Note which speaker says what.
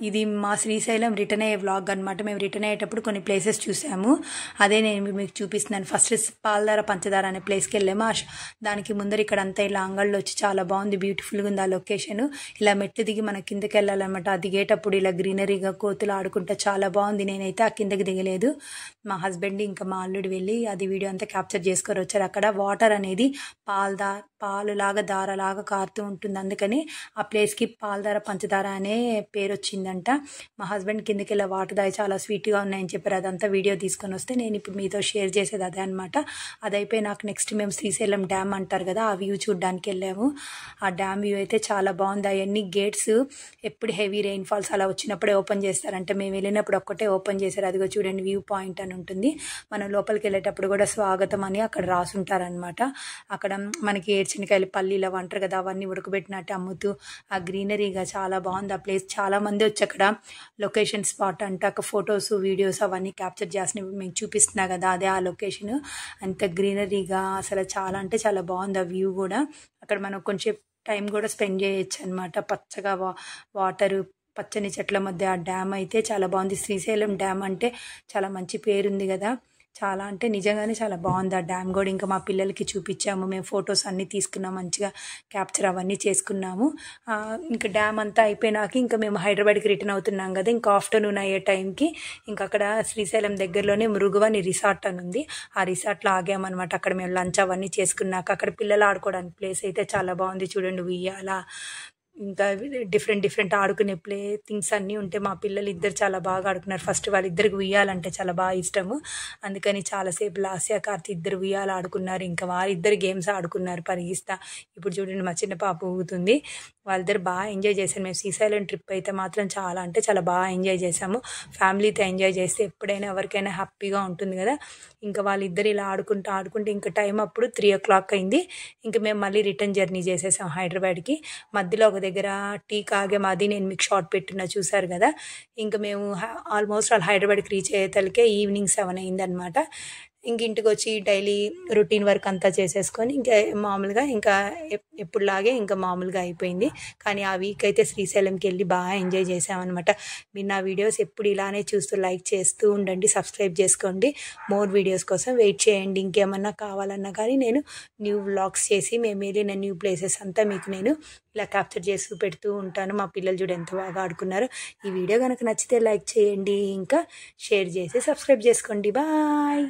Speaker 1: ఇది మా శ్రీశైలం రిటర్న్ అయ్యే వ్లాగ్ అనమాట. మేము రిటర్న్ అయ్యేటప్పుడు కొన్ని ప్లేసెస్ చూసాము, అదే నేను మీకు చూపిస్తున్నాను. ఫస్ట్ పాలధార పంచదార అనే ప్లేస్కి వెళ్ళాము. దానికి ముందర ఇక్కడ అంతా ఇలా అంగళ్ళు వచ్చి చాలా బాగుంది, బ్యూటిఫుల్గా ఉంది ఆ లొకేషన్. ఇలా మెట్లు దిగి మన కిందకి వెళ్ళాలన్నమాట. ఆ దిగేటప్పుడు ఇలా గ్రీనరీగా కోతులు ఆడుకుంటా చాలా బాగుంది. నేనైతే ఆ కిందకి దిగలేదు, మా హస్బెండ్ ఇంకా మా అల్లుడు వెళ్ళి అది వీడియో అంతా క్యాప్చర్ చేసుకొని వచ్చారు. అక్కడ వాటర్ అనేది పాలులాగా దారలాగా కారుతూ ఉంటుంది, అందుకని ఆ ప్లేస్కి పాలధార పంచదార అనే పేరు వచ్చిందంట. మా హస్బెండ్ కిందకి వెళ్ళి వాటర్ దాయి చాలా స్వీట్గా ఉన్నాయని చెప్పారు. అదంతా వీడియో తీసుకొని వస్తే నేను ఇప్పుడు మీతో షేర్ చేసేది అదే అనమాట. అదైపోయి నాకు నెక్స్ట్ మేము శ్రీశైలం డ్యామ్ అంటారు కదా, ఆ వ్యూ చూడడానికి వెళ్ళాము. ఆ డ్యామ్ వ్యూ అయితే చాలా బాగుంది. అవన్నీ గేట్స్ ఎప్పుడు హెవీ రెయిన్ ఫాల్స్ అలా వచ్చినప్పుడే ఓపెన్ చేస్తారంటే, మేము వెళ్ళినప్పుడు ఒక్కటే ఓపెన్ చేశారు. అదిగో చూడండి వ్యూ పాయింట్ అని ఉంటుంది. మనం లోపలికి వెళ్ళేటప్పుడు కూడా స్వాగతం అని అక్కడ రాసుంటారనమాట. అక్కడ మనకి ఏడ్చినకాయలు పల్లీలు అవి అంటారు కదా, అవన్నీ ఉడకబెట్టినట్టు అమ్ముతూ ఆ గ్రీనరీగా చాలా బాగుంది ఆ ప్లేస్. చాలా మంది వచ్చి అక్కడ లొకేషన్ స్పాట్ అంటే అక్కడ ఫొటోస్ వీడియోస్ అవన్నీ క్యాప్చర్ చేసిన మేము చూపిస్తున్నా కదా, అదే ఆ లొకేషన్. అంత గ్రీనరీగా అసలు చాలా అంటే చాలా బాగుంది ఆ వ్యూ కూడా. అక్కడ మనం కొంచెం టైం కూడా స్పెండ్ చేయొచ్చు అనమాట. పచ్చగా వాటరు, పచ్చని చెట్ల మధ్య ఆ డ్యామ్ అయితే చాలా బాగుంది. శ్రీశైలం డ్యామ్ అంటే చాలా మంచి పేరుంది కదా, చాలా అంటే నిజంగానే చాలా బాగుంది ఆ డ్యామ్ కూడా. ఇంకా మా పిల్లలకి చూపించాము, మేము ఫొటోస్ అన్నీ తీసుకున్నాం, మంచిగా క్యాప్చర్ అవన్నీ చేసుకున్నాము. ఇంకా డ్యామ్ అంతా అయిపోయినాక ఇంకా మేము హైదరాబాద్కి రిటర్న్ అవుతున్నాం కదా, ఇంకా ఆఫ్టర్నూన్ అయ్యే టైంకి ఇంకా అక్కడ శ్రీశైలం దగ్గరలోనే మృగవని రిసార్ట్ అని ఉంది, ఆ రిసార్ట్లో ఆగామన్నమాట. అక్కడ మేము లంచ్ అవన్నీ చేసుకున్నాక అక్కడ పిల్లలు ఆడుకోవడానికి ప్లేస్ అయితే చాలా బాగుంది. చూడండి ఉయ్యాల, ఇంకా డిఫరెంట్ ఆడుకునే థింగ్స్ అన్నీ ఉంటే మా పిల్లలు ఇద్దరు చాలా బాగా ఆడుకున్నారు. ఫస్ట్ వాళ్ళిద్దరికి ఉయ్యాలంటే చాలా బాగా ఇష్టము, అందుకని చాలాసేపు లాస్య కార్తీ ఇద్దరు ఉయ్యాలు ఆడుకున్నారు. ఇంకా వాళ్ళిద్దరు గేమ్స్ ఆడుకున్నారు పరిగిస్తా. ఇప్పుడు చూడండి మా చిన్న పాప ఊగుతుంది. వాళ్ళిద్దరు బాగా ఎంజాయ్ చేశారు. మేము శ్రీశైలం ట్రిప్ అయితే మాత్రం చాలా అంటే చాలా బాగా ఎంజాయ్ చేసాము. ఫ్యామిలీతో ఎంజాయ్ చేస్తే ఎప్పుడైనా ఎవరికైనా హ్యాపీగా ఉంటుంది కదా. ఇంకా వాళ్ళిద్దరు ఇలా ఆడుకుంటూ ఇంకా టైం అప్పుడు 3 o'clock అయింది. ఇంకా మేము మళ్ళీ రిటర్న్ జర్నీ చేసేసాం హైదరాబాద్కి. మధ్యలో ఒక దగ్గర టీ కాగాం, అది నేను మీకు షార్ట్ పెట్టినా చూసారు కదా. ఇంకా మేము ఆల్మోస్ట్ హైదరాబాద్కి రీచ్ అయ్యేతలకే ఈవినింగ్ 7 అయిందనమాట. ఇంక ఇంటికి వచ్చి డైలీ రొటీన్ వర్క్ అంతా చేసేసుకొని ఇంకా మామూలుగా ఇంకా ఎప్పుడులాగే ఇంకా మామూలుగా అయిపోయింది. కానీ ఆ వీక్ అయితే శ్రీశైలంకి వెళ్ళి బాగా ఎంజాయ్ చేసామన్నమాట. మీరు నా వీడియోస్ ఎప్పుడు ఇలానే చూస్తూ లైక్ చేస్తూ ఉండండి, సబ్స్క్రైబ్ చేసుకోండి. మోర్ వీడియోస్ కోసం వెయిట్ చేయండి. ఇంకేమన్నా కావాలన్నా కానీ నేను న్యూ వ్లాగ్స్ చేసి మేము వెళ్ళిన న్యూ ప్లేసెస్ అంతా మీకు నేను ఇలా క్యాప్చర్ చేసి పెడుతూ ఉంటాను. మా పిల్లలు చూడ ఎంత బాగా ఆడుకున్నారు. ఈ వీడియో కనుక నచ్చితే లైక్ చేయండి, ఇంకా షేర్ చేసి సబ్స్క్రైబ్ చేసుకోండి. బాయ్.